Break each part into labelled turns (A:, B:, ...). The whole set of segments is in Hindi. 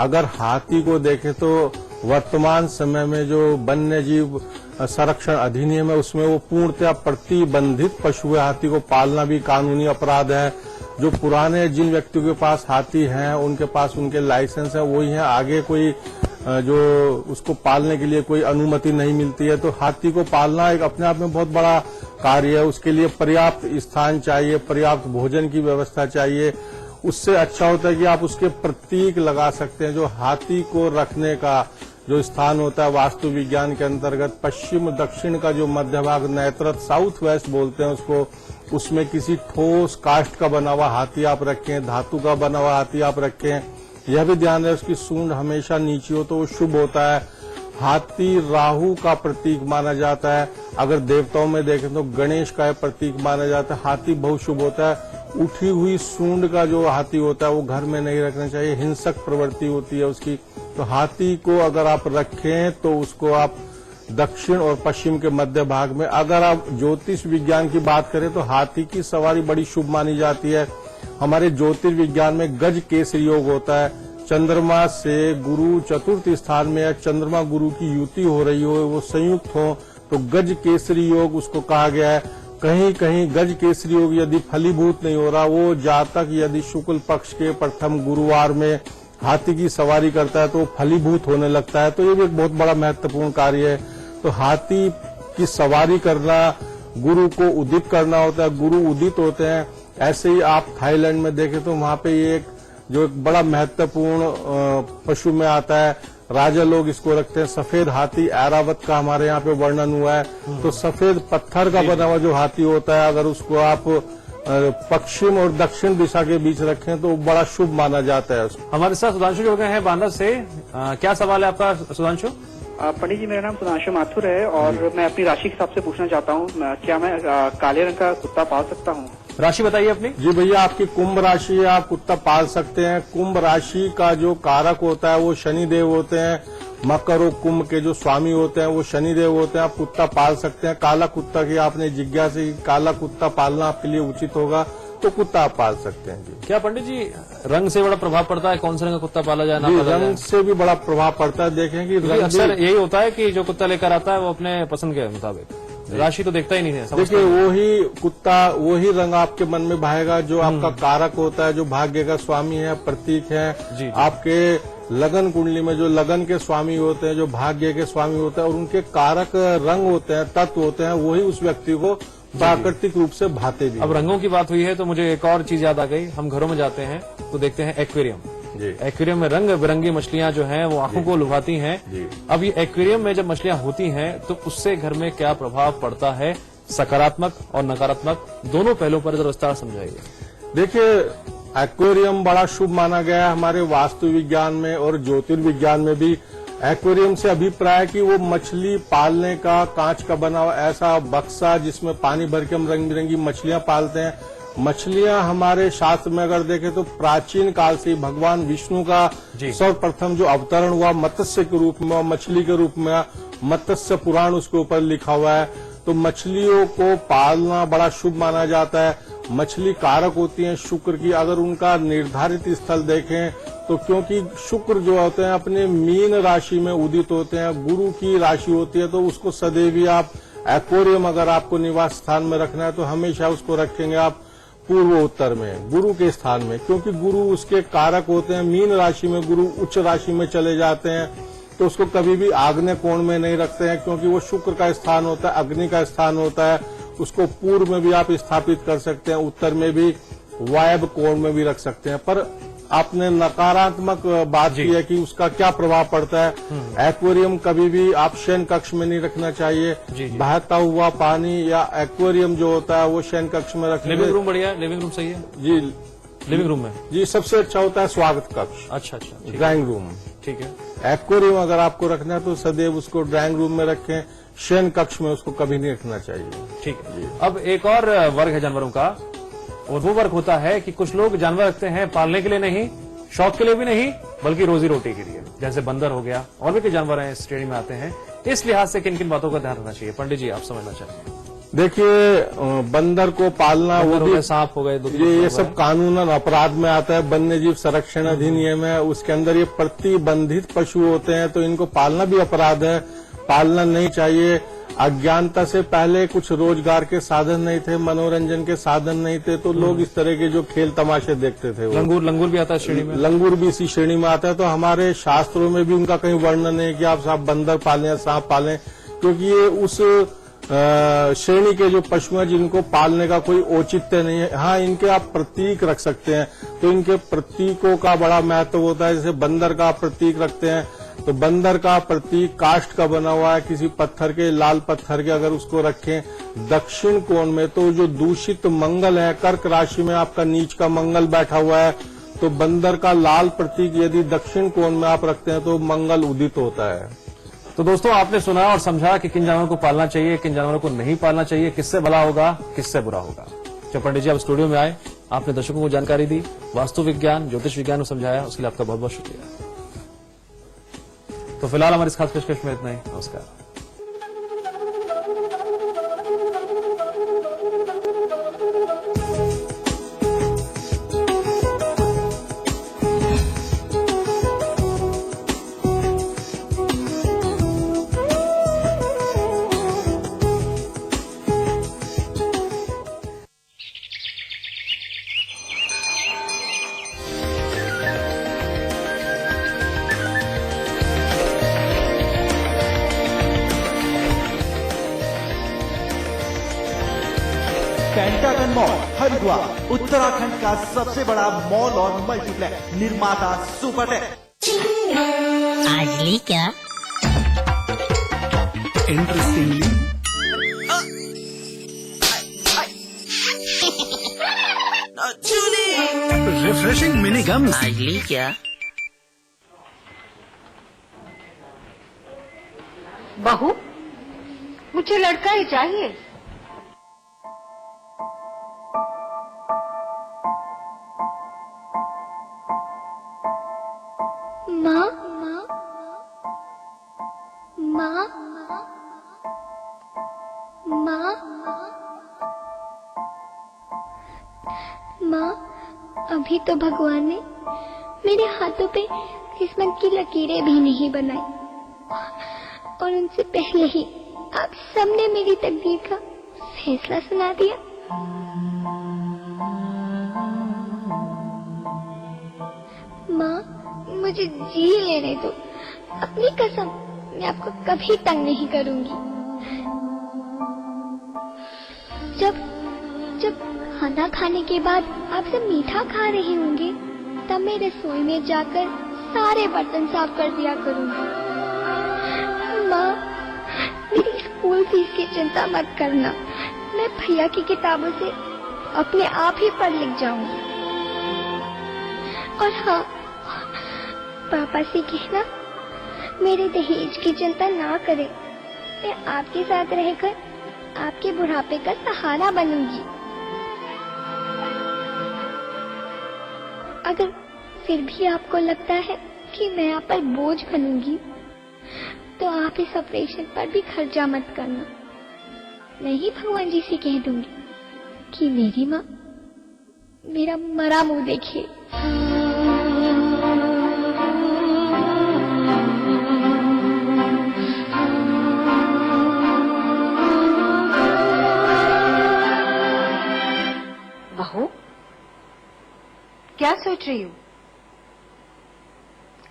A: अगर हाथी को देखें तो वर्तमान समय में जो वन्य जीव संरक्षण अधिनियम है उसमें वो पूर्णतः प्रतिबंधित पशु है। हाथी को पालना भी कानूनी अपराध है। जो पुराने जिन व्यक्तियों के पास हाथी हैं उनके पास उनके लाइसेंस है वही है, आगे कोई जो उसको पालने के लिए कोई अनुमति नहीं मिलती है। तो हाथी को पालना एक अपने आप में बहुत बड़ा कार्य है। उसके लिए पर्याप्त स्थान चाहिए, पर्याप्त भोजन की व्यवस्था चाहिए। उससे अच्छा होता है कि आप उसके प्रतीक लगा सकते हैं। जो हाथी को रखने का जो स्थान होता है वास्तु विज्ञान के अंतर्गत पश्चिम दक्षिण का जो मध्य भाग नैत्रत साउथ वेस्ट बोलते हैं उसको, उसमें किसी ठोस काष्ठ का बना हुआ हाथी आप रखें, धातु का बना हुआ हाथी आप रखें। यह भी ध्यान रहे उसकी सूंड हमेशा नीची हो तो वो शुभ होता है। हाथी राहु का प्रतीक माना जाता है। अगर देवताओं में देखें तो गणेश का प्रतीक माना जाता है। हाथी बहुत शुभ होता है। उठी हुई सूंड का जो हाथी होता है वो घर में नहीं रखना चाहिए, हिंसक प्रवृत्ति होती है उसकी। तो हाथी को अगर आप रखें तो उसको आप दक्षिण और पश्चिम के मध्य भाग में, अगर आप ज्योतिष विज्ञान की बात करें तो हाथी की सवारी बड़ी शुभ मानी जाती है। हमारे ज्योतिर्विज्ञान में गज केसरी योग होता है। चंद्रमा से गुरु चतुर्थ स्थान में या चंद्रमा गुरु की युति हो रही हो, वो संयुक्त हो तो गज केसरी योग उसको कहा गया है। कहीं कहीं गज केसरी योग यदि फलीभूत नहीं हो रहा, वो जातक यदि शुक्ल पक्ष के प्रथम गुरुवार में हाथी की सवारी करता है तो फलीभूत होने लगता है। तो ये भी एक बहुत बड़ा महत्वपूर्ण कार्य है। तो हाथी की सवारी करना गुरु को उदित करना होता है, गुरु उदित होते हैं। ऐसे ही आप थाईलैंड में देखें तो वहां पे ये एक बड़ा महत्वपूर्ण पशु में आता है। राजा लोग इसको रखते हैं। सफेद हाथी ऐरावत का हमारे यहाँ पे वर्णन हुआ है। तो सफेद पत्थर का बना हुआ जो हाथी होता है, अगर उसको आप पश्चिम और दक्षिण दिशा के बीच रखें तो बड़ा शुभ माना जाता है।
B: हमारे साथ सुधांशु जुड़ गए हैं बांदा से। क्या सवाल है आपका सुधांशु?
C: पंडित जी, मेरा नाम सुधांशु माथुर है और मैं अपनी राशि के हिसाब से पूछना चाहता हूँ, क्या मैं काले रंग का कुत्ता पाल सकता हूँ?
B: राशि बताइए अपनी।
A: जी भैया, आपकी कुंभ राशि है, आप कुत्ता पाल सकते हैं। कुंभ राशि का जो कारक होता है वो शनिदेव होते हैं। मकर और कुंभ के जो स्वामी होते हैं वो शनिदेव होते हैं। आप कुत्ता पाल सकते हैं। काला कुत्ता की आपने जिज्ञासा की, काला कुत्ता पालना आपके लिए उचित होगा तो कुत्ता आप पाल सकते हैं। जी
B: क्या पंडित जी रंग से बड़ा प्रभाव पड़ता है? कौन से रंग का कुत्ता पाला जाए ना पाला जाए?
A: रंग से भी बड़ा प्रभाव पड़ता है। देखें कि रंग
B: अक्सर यही होता है कि जो कुत्ता लेकर आता है वो अपने पसंद के मुताबिक, राशि तो देखता ही नहीं है।
A: देखिए वही कुत्ता वही रंग आपके मन में भाएगा जो आपका कारक होता है, जो भाग्य का स्वामी है, प्रतीक है। आपके लगन कुंडली में जो लगन के स्वामी होते हैं, जो भाग्य के स्वामी होते हैं और उनके कारक रंग होते हैं, तत्व होते हैं, वही उस व्यक्ति को प्राकृतिक रूप से भाते भी।
B: अब रंगों की बात हुई है तो मुझे एक और चीज याद आ गई। हम घरों में जाते हैं तो देखते हैं एक्वेरियम। एक्वेरियम में रंग बिरंगी मछलियां जो हैं वो आंखों को लुभाती हैं। अब ये एक्वेरियम में जब मछलियां होती हैं तो उससे घर में क्या प्रभाव पड़ता है, सकारात्मक और नकारात्मक दोनों पहलुओं पर जरा विस्तार समझाइए।
A: देखिए एक्वेरियम बड़ा शुभ माना गया है हमारे वास्तु विज्ञान में और ज्योतिर्विज्ञान में भी। एक्वेरियम से अभिप्राय है कि वो मछली पालने का कांच का बना हुआ ऐसा बक्सा जिसमें पानी भर के हम रंग बिरंगी मछलियां पालते हैं। मछलियां हमारे शास्त्र में अगर देखें तो प्राचीन काल से भगवान विष्णु का सर्वप्रथम जो अवतरण हुआ मत्स्य के रूप में, मछली के रूप में, मत्स्य पुराण उसके ऊपर लिखा हुआ है। तो मछलियों को पालना बड़ा शुभ माना जाता है। मछली कारक होती हैं शुक्र की। अगर उनका निर्धारित स्थल देखें तो क्योंकि शुक्र जो होते हैं अपने मीन राशि में उदित होते हैं, गुरु की राशि होती है, तो उसको सदैव ही आप एक्वेरियम अगर आपको निवास स्थान में रखना है तो हमेशा उसको रखेंगे आप पूर्व उत्तर में, गुरु के स्थान में, क्योंकि गुरु उसके कारक होते हैं। मीन राशि में गुरु उच्च राशि में चले जाते हैं तो उसको कभी भी आग्नेय कोण में नहीं रखते हैं क्योंकि वो शुक्र का स्थान होता है, अग्नि का स्थान होता है। उसको पूर्व में भी आप स्थापित कर सकते हैं, उत्तर में भी, वायव्य कोण में भी रख सकते हैं। पर आपने नकारात्मक बात की है कि उसका क्या प्रभाव पड़ता है। एक्वेरियम कभी भी आप शयन कक्ष में नहीं रखना चाहिए। बहता हुआ पानी या एक्वेरियम जो होता है वो शयन कक्ष में रखना।
B: लिविंग रूम बढ़िया, लिविंग रूम सही है
A: जी।
B: लिविंग रूम में
A: जी सबसे अच्छा होता है स्वागत कक्ष।
B: अच्छा,
A: ड्राइंग रूम।
B: ठीक है।
A: एक्वेरियम अगर आपको रखना है तो सदैव उसको ड्राइंग रूम में रखें, शयन कक्ष में उसको कभी नहीं रखना चाहिए।
B: ठीक है। अब एक और वर्ग है जानवरों का, और वो वर्ग होता है कि कुछ लोग जानवर रखते हैं पालने के लिए नहीं, शौक के लिए भी नहीं, बल्कि रोजी रोटी के लिए। जैसे बंदर हो गया और भी कई जानवर हैं इस श्रेणी में आते हैं। इस लिहाज से किन किन बातों का ध्यान रखना चाहिए पंडित जी, आप समझना चाहिए।
A: देखिए बंदर को पालना वो
B: बंदर हो
A: भी
B: गए, सांप हो गए,
A: ये सब कानूनन अपराध में आता है। वन्य जीव संरक्षण अधिनियम है, उसके अंदर ये प्रतिबंधित पशु होते हैं, तो इनको पालना भी अपराध है, पालना नहीं चाहिए। अज्ञानता से पहले कुछ रोजगार के साधन नहीं थे, मनोरंजन के साधन नहीं थे, तो लोग इस तरह के जो खेल तमाशे देखते थे।
B: लंगूर भी आता है श्रेणी में,
A: लंगूर भी इसी श्रेणी में आता है। तो हमारे शास्त्रों में भी उनका कहीं वर्णन है कि आप साहब बंदर पालें या सांप पालें, क्योंकि ये उस श्रेणी के जो पशु हैं जिनको पालने का कोई औचित्य नहीं है। हाँ, इनके आप प्रतीक रख सकते हैं, तो इनके प्रतीकों का बड़ा महत्व होता है। जैसे बंदर का प्रतीक रखते हैं, तो बंदर का प्रतीक काष्ठ का बना हुआ है, किसी पत्थर के, लाल पत्थर के अगर उसको रखें दक्षिण कोण में, तो जो दूषित मंगल है, कर्क राशि में आपका नीच का मंगल बैठा हुआ है, तो बंदर का लाल प्रतीक यदि दक्षिण कोण में आप रखते हैं तो मंगल उदित होता है।
B: तो दोस्तों आपने सुना और समझा कि किन जानवरों को पालना चाहिए, किन जानवरों को नहीं पालना चाहिए, किससे भला होगा, किससे बुरा होगा। जब पंडित जी आप स्टूडियो में आए, आपने दर्शकों को जानकारी दी, वास्तु विज्ञान, ज्योतिष विज्ञान को समझाया, उसके लिए आपका बहुत बहुत शुक्रिया। तो फिलहाल हमारी इस खास पेशकश में इतना ही। नमस्कार।
D: पेंटागन मॉल हरिद्वार उत्तराखंड का सबसे बड़ा मॉल और मल्टीप्लेक्स निर्माता सुपरटेक।
E: आज ली क्या?
D: Interestingly refreshing mini gums.
E: आज ली क्या?
F: बहू, मुझे लड़का ही चाहिए।
G: माँ माँ माँ माँ माँ, अभी तो भगवान ने मेरे हाथों पे किस्मत की लकीरें भी नहीं बनाई, और उनसे पहले ही आप सबने मेरी तकदीर का फैसला सुना दिया। माँ, मुझे जी लेने दो, अपनी कसम, मैं आपको कभी तंग नहीं करूंगी। जब खाना खाने के बाद आप सब मीठा खा रहे होंगे, तब मैं रसोई में जाकर सारे बर्तन साफ कर दिया करूंगी। माँ, मेरी स्कूल फीस की चिंता मत करना, मैं भैया की किताबों से अपने आप ही पढ़ लिख जाऊंगी। और हाँ, पापा से कहना मेरे दहेज की चिंता ना करें, मैं आपके साथ रहकर आपके बुढ़ापे का सहारा बनूंगी। अगर फिर भी आपको लगता है कि मैं आप पर बोझ बनूंगी, तो आप इस ऑपरेशन पर भी खर्चा मत करना। मैं ही भगवान जी से कह दूंगी कि मेरी माँ मेरा मरा मुंह देखे।
F: बहू, क्या सोच रही हो?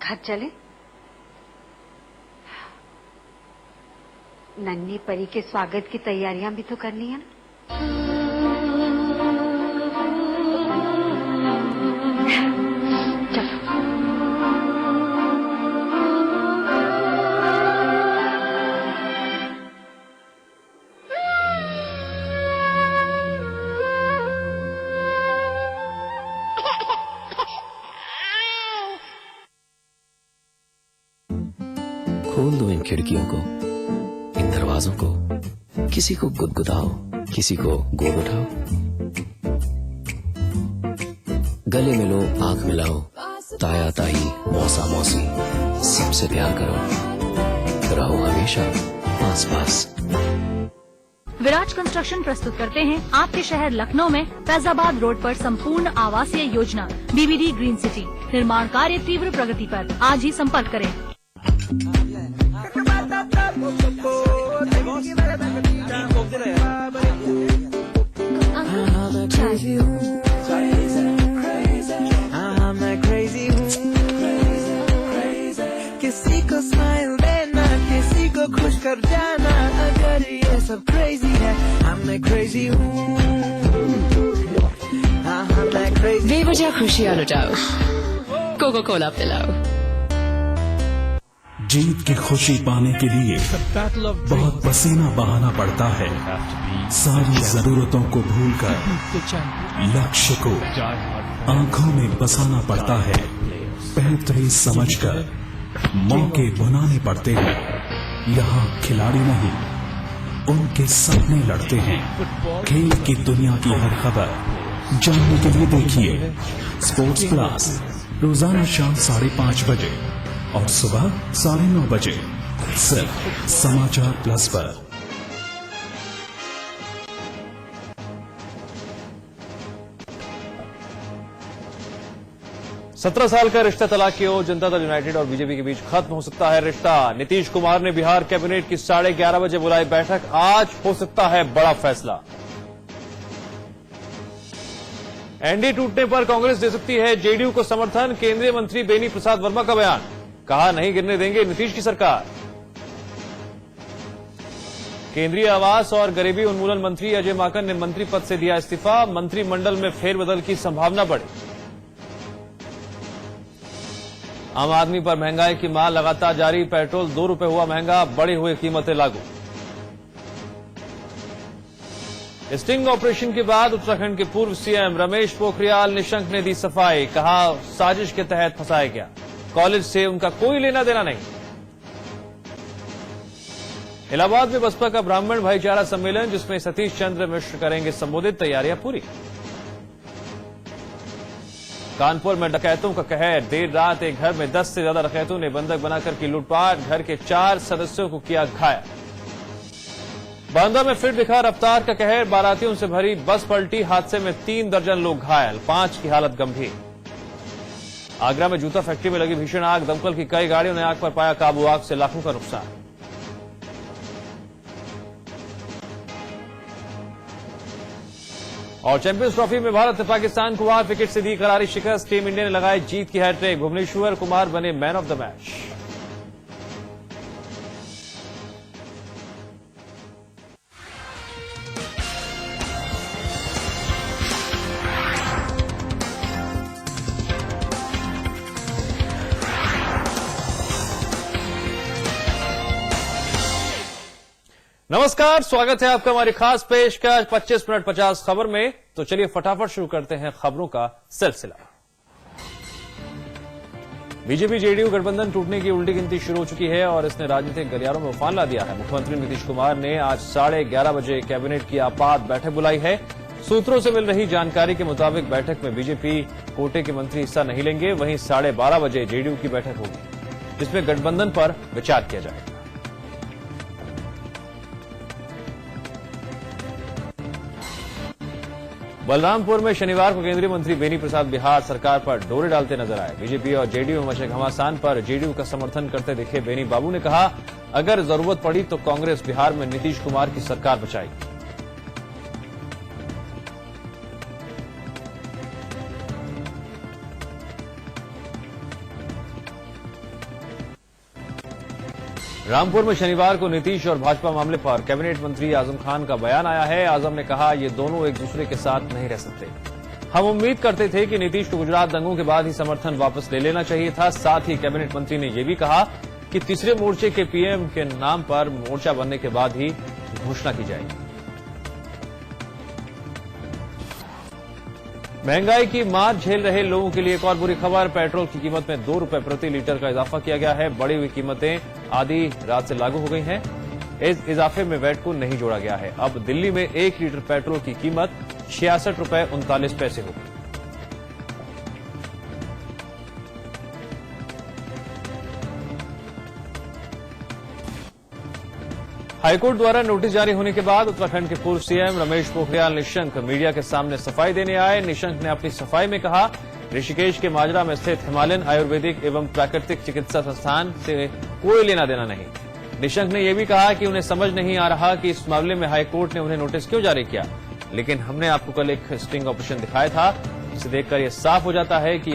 F: घर चले? नन्ही परी के स्वागत की तैयारियां भी तो करनी है ना। चलो।
H: खोल दो इन खिड़कियों को, इन दरवाजों को, किसी को गुदगुदाओ, किसी को गोद उठाओ, गले मिलो, आंख मिलाओ, ताया ताई, मौसा मौसी, सबसे प्यार करो, रहो हमेशा पास पास।
I: विराज कंस्ट्रक्शन प्रस्तुत करते हैं आपके शहर लखनऊ में फैजाबाद रोड पर संपूर्ण आवासीय योजना BBD ग्रीन सिटी। निर्माण कार्य तीव्र प्रगति पर। आज ही संपर्क करें।
J: किसी को स्माइल देना, किसी को खुश कर जाना, अगर ये सब क्रेजी है, मैं क्रेजी हूँ। मैं क्रेजी।
K: बेवजह खुशियाँ लुटाओ, कोको कोला पिलाओ।
L: जीत की खुशी पाने के लिए बहुत पसीना बहाना पड़ता है। सारी जरूरतों को भूलकर लक्ष्य को आंखों में बसाना पड़ता है। बेहतरीन समझकर मौके बनाने पड़ते हैं। यहाँ खिलाड़ी नहीं, उनके सपने लड़ते हैं। खेल की दुनिया की हर खबर जानने के लिए देखिए स्पोर्ट्स प्लस, रोजाना शाम 5:30 बजे और सुबह 9:30 बजे, सिर्फ समाचार प्लस पर।
B: सत्रह साल का रिश्ता तलाक की ओर। जनता दल यूनाइटेड और बीजेपी के बीच खत्म हो सकता है रिश्ता। नीतीश कुमार ने बिहार कैबिनेट की 11:30 बजे बुलाई बैठक। आज हो सकता है बड़ा फैसला। एनडीए टूटने पर कांग्रेस दे सकती है जेडीयू को समर्थन। केंद्रीय मंत्री बेनी प्रसाद वर्मा का बयान। कहा, नहीं गिरने देंगे नीतीश की सरकार। केंद्रीय आवास और गरीबी उन्मूलन मंत्री अजय माकन ने मंत्री पद से दिया इस्तीफा। मंत्रिमंडल में फेरबदल की संभावना बढ़ी। आम आदमी पर महंगाई की मार लगातार जारी। पेट्रोल 2 रुपए हुआ महंगा, बढ़ी हुई कीमतें लागू। स्टिंग ऑपरेशन के बाद उत्तराखंड के पूर्व सीएम रमेश पोखरियाल निशंक ने दी सफाई। कहा, साजिश के तहत फंसाया गया, कॉलेज से उनका कोई लेना देना नहीं। इलाहाबाद में बसपा का ब्राह्मण भाईचारा सम्मेलन, जिसमें सतीश चंद्र मिश्र करेंगे संबोधित। तैयारियां पूरी। कानपुर में डकैतों का कहर। देर रात एक घर में 10 से ज्यादा डकैतों ने बंधक बनाकर की लूटपाट। घर के 4 सदस्यों को किया घायल। बांदा में फिर दिखा रफ्तार का कहर। बारातियों से भरी बस पलटी। हादसे में 3 दर्जन लोग घायल, 5 की हालत गंभीर। आगरा में जूता फैक्ट्री में लगी भीषण आग। दमकल की कई गाड़ियों ने आग पर पाया काबू। आग से लाखों का नुकसान। और चैंपियंस ट्रॉफी में भारत ने पाकिस्तान को 8 विकेट से दी करारी शिकस्त। टीम इंडिया ने लगाई जीत की हैट्रिक। भुवनेश्वर कुमार बने मैन ऑफ द मैच। नमस्कार, स्वागत है आपका हमारी खास पेशकश 25 मिनट 50 खबर में। तो चलिए फटाफट शुरू करते हैं खबरों का सिलसिला। बीजेपी जेडीयू गठबंधन टूटने की उल्टी गिनती शुरू हो चुकी है और इसने राजनीतिक गलियारों में उफान ला दिया है। मुख्यमंत्री नीतीश कुमार ने आज 11:30 बजे कैबिनेट की आपात बैठक बुलाई है। सूत्रों से मिल रही जानकारी के मुताबिक बैठक में बीजेपी कोटे के मंत्री हिस्सा नहीं लेंगे। वहीं 12:30 बजे जेडीयू की बैठक होगी, जिसमें गठबंधन पर विचार किया जाएगा। बलरामपुर में शनिवार को केंद्रीय मंत्री बेनी प्रसाद बिहार सरकार पर डोरे डालते नजर आए। बीजेपी और जेडीयू में मचे घमासान पर जेडीयू का समर्थन करते दिखे बेनी बाबू ने कहा, अगर जरूरत पड़ी तो कांग्रेस बिहार में नीतीश कुमार की सरकार बचाएगी। रामपुर में शनिवार को नीतीश और भाजपा मामले पर कैबिनेट मंत्री आजम खान का बयान आया है। आजम ने कहा, ये दोनों एक दूसरे के साथ नहीं रह सकते। हम उम्मीद करते थे कि नीतीश को गुजरात दंगों के बाद ही समर्थन वापस ले लेना चाहिए था। साथ ही कैबिनेट मंत्री ने यह भी कहा कि तीसरे मोर्चे के पीएम के नाम पर मोर्चा बनने के बाद ही घोषणा की जाएगी। महंगाई की मार झेल रहे लोगों के लिए एक और बुरी खबर। पेट्रोल की कीमत में 2 रुपए प्रति लीटर का इजाफा किया गया है। बढ़ी हुई कीमतें आधी रात से लागू हो गई हैं। इस इजाफे में वैट को नहीं जोड़ा गया है। अब दिल्ली में 1 लीटर पेट्रोल की कीमत 66 रुपए 39 पैसे होगी। हाईकोर्ट द्वारा नोटिस जारी होने के बाद उत्तराखंड के पूर्व सीएम रमेश पोखरियाल निशंक मीडिया के सामने सफाई देने आए। निशंक ने अपनी सफाई में कहा, ऋषिकेश के माजरा में स्थित हिमालयन आयुर्वेदिक एवं प्राकृतिक चिकित्सा संस्थान से कोई लेना देना नहीं। निशंक ने यह भी कहा कि उन्हें समझ नहीं आ रहा कि इस मामले में हाईकोर्ट ने उन्हें नोटिस क्यों जारी किया, लेकिन हमने आपको कल एक स्टिंग ऑपरेशन दिखाया था, जिसे देखकर यह साफ हो जाता है कि